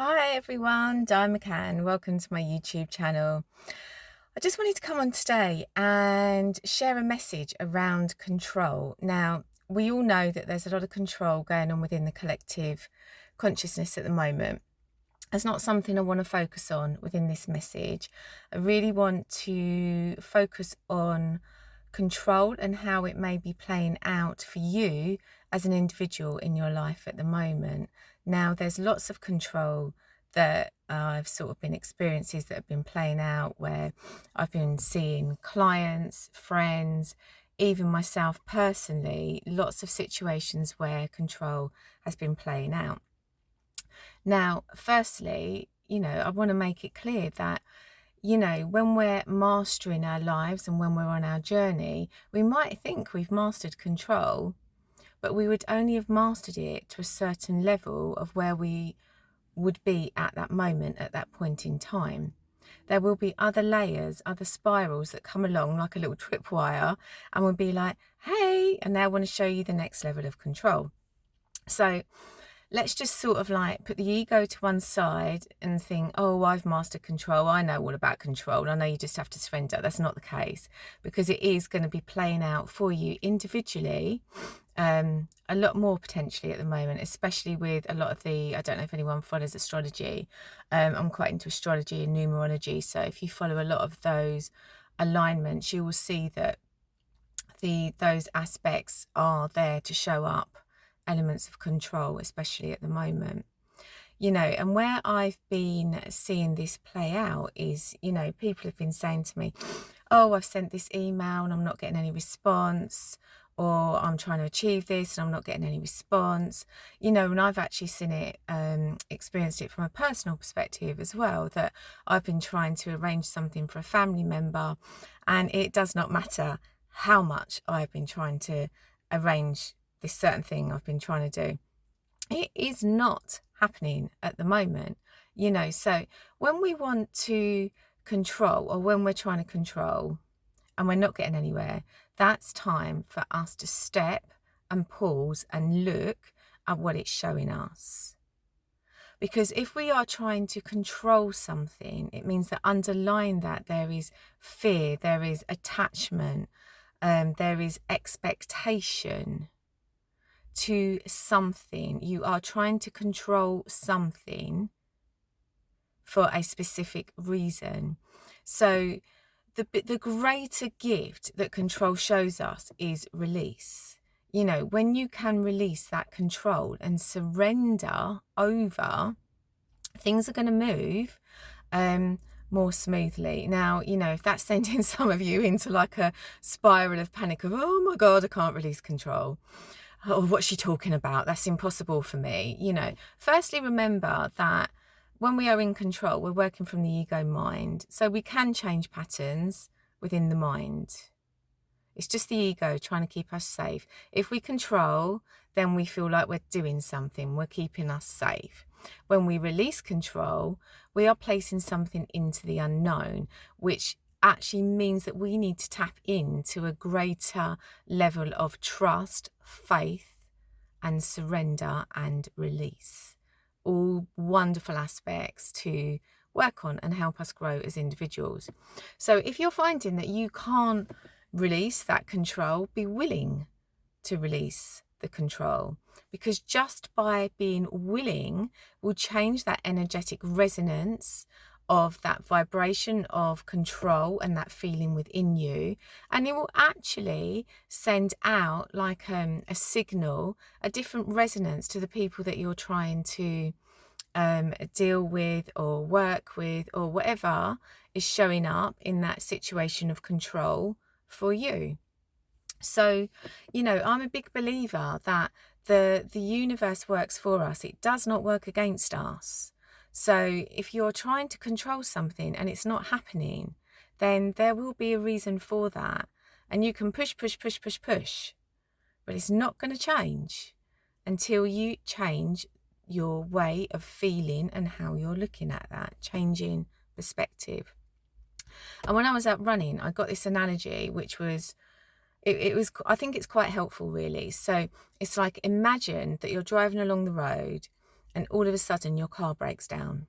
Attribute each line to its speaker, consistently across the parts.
Speaker 1: Hi everyone, Diane McCann. Welcome to my YouTube channel. I just wanted to come on today and share a message around control. Now, we all know that there's a lot of control going on within the collective consciousness at the moment. That's not something I want to focus on within this message. I really want to focus on control and how it may be playing out for you as an individual in your life at the moment. Now, there's lots of control that I've sort of been experiences that have been playing out where I've been seeing clients, friends, even myself personally, lots of situations where control has been playing out. Now, firstly, I want to make it clear that when we're mastering our lives and when we're on our journey, we might think we've mastered control, but we would only have mastered it to a certain level of where we would be at that moment, at that point in time. There will be other layers, other spirals that come along like a little tripwire and will be like, hey, and now I want to show you the next level of control. So let's just sort of like put the ego to one side and think, oh, I've mastered control. I know all about control. I know you just have to surrender. That's not the case, because it is going to be playing out for you individually, a lot more potentially at the moment, especially with a lot of I don't know if anyone follows astrology. I'm quite into astrology and numerology. So if you follow a lot of those alignments, you will see that those aspects are there to show up elements of control, especially at the moment. And where I've been seeing this play out is, people have been saying to me, oh, I've sent this email and I'm not getting any response, or I'm trying to achieve this and I'm not getting any response. And I've actually seen it, experienced it from a personal perspective as well, that I've been trying to arrange something for a family member, and it does not matter how much I've been trying to arrange this certain thing I've been trying to do. It is not happening at the moment, so when we want to control, or when we're trying to control and we're not getting anywhere, that's time for us to step and pause and look at what it's showing us. Because if we are trying to control something, it means that underlying that there is fear, there is attachment, there is expectation to something. You are trying to control something for a specific reason. So the greater gift that control shows us is release. When you can release that control and surrender over, things are going to move more smoothly. Now, if that's sending some of you into like a spiral of panic of, oh my God, I can't release control. Oh, what's she talking about? That's impossible for me. Firstly, remember that when we are in control, we're working from the ego mind. So we can change patterns within the mind. It's just the ego trying to keep us safe. If we control, then we feel like we're doing something. We're keeping us safe. When we release control, we are placing something into the unknown, which actually means that we need to tap into a greater level of trust, faith, and surrender and release. All wonderful aspects to work on and help us grow as individuals. So if you're finding that you can't release that control, be willing to release the control, because just by being willing will change that energetic resonance of that vibration of control and that feeling within you, and it will actually send out like a signal, a different resonance to the people that you're trying to deal with or work with, or whatever is showing up in that situation of control for you. So, I'm a big believer that the universe works for us. It does not work against us. So if you're trying to control something and it's not happening, then there will be a reason for that. And you can push, but it's not going to change until you change your way of feeling and how you're looking at that, changing perspective. And when I was out running, I got this analogy, which was, it was, I think it's quite helpful really. So it's like, imagine that you're driving along the road and all of a sudden your car breaks down.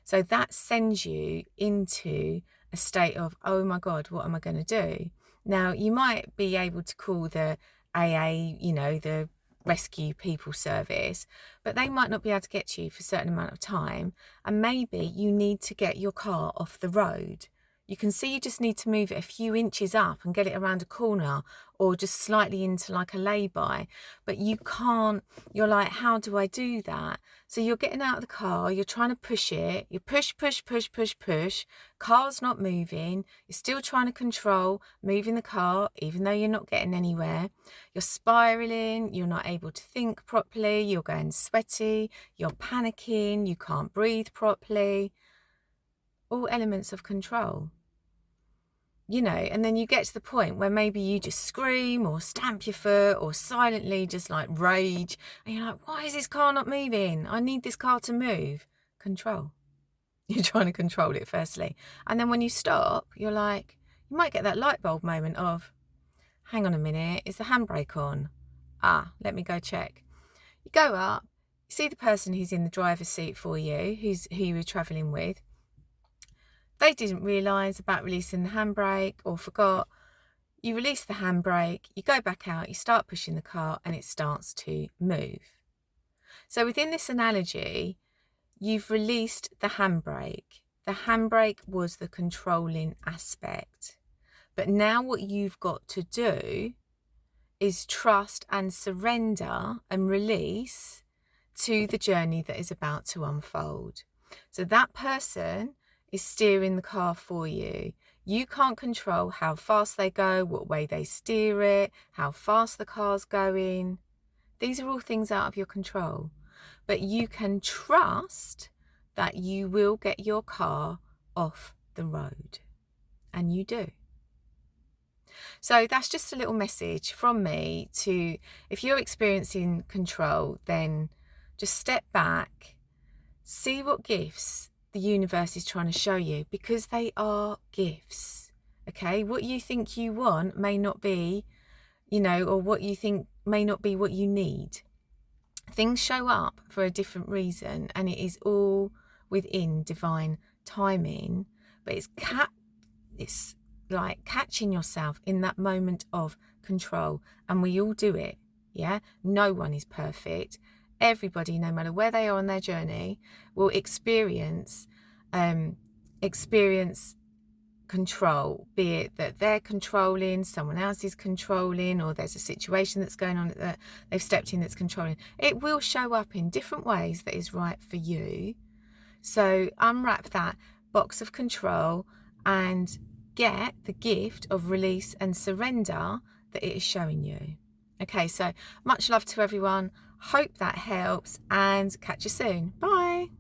Speaker 1: So that sends you into a state of, oh my God, what am I going to do? Now, you might be able to call the AA, the rescue people service, but they might not be able to get to you for a certain amount of time. And maybe you need to get your car off the road. You can see you just need to move it a few inches up and get it around a corner, or just slightly into like a lay-by. But you can't, you're like, how do I do that? So you're getting out of the car, you're trying to push it, you push, car's not moving, you're still trying to control moving the car, even though you're not getting anywhere. You're spiraling, you're not able to think properly, you're going sweaty, you're panicking, you can't breathe properly. All elements of control. And then you get to the point where maybe you just scream or stamp your foot or silently just like rage. And you're like, why is this car not moving? I need this car to move. Control. You're trying to control it firstly. And then when you stop, you're like, you might get that light bulb moment of, hang on a minute, is the handbrake on? Let me go check. You go up, you see the person who's in the driver's seat for you, who you were travelling with. They didn't realise about releasing the handbrake or forgot. You release the handbrake, you go back out, you start pushing the car and it starts to move. So within this analogy, you've released the handbrake. The handbrake was the controlling aspect. But now what you've got to do is trust and surrender and release to the journey that is about to unfold. So that person is steering the car for you. You can't control how fast they go, what way they steer it, how fast the car's going. These are all things out of your control. But you can trust that you will get your car off the road. And you do. So that's just a little message from me to, if you're experiencing control, then just step back, see what gifts the universe is trying to show you, because they are gifts. Okay, what you think you want may not be, or what you think may not be what you need. Things show up for a different reason, and it is all within divine timing. But it's like catching yourself in that moment of control, and we all do it. Yeah, no one is perfect. Everybody, no matter where they are on their journey, will experience control, be it that they're controlling, someone else is controlling, or there's a situation that's going on that they've stepped in that's controlling. It will show up in different ways that is right for you. So unwrap that box of control and get the gift of release and surrender that it is showing you. Okay, so much love to everyone. Hope that helps, and catch you soon. Bye.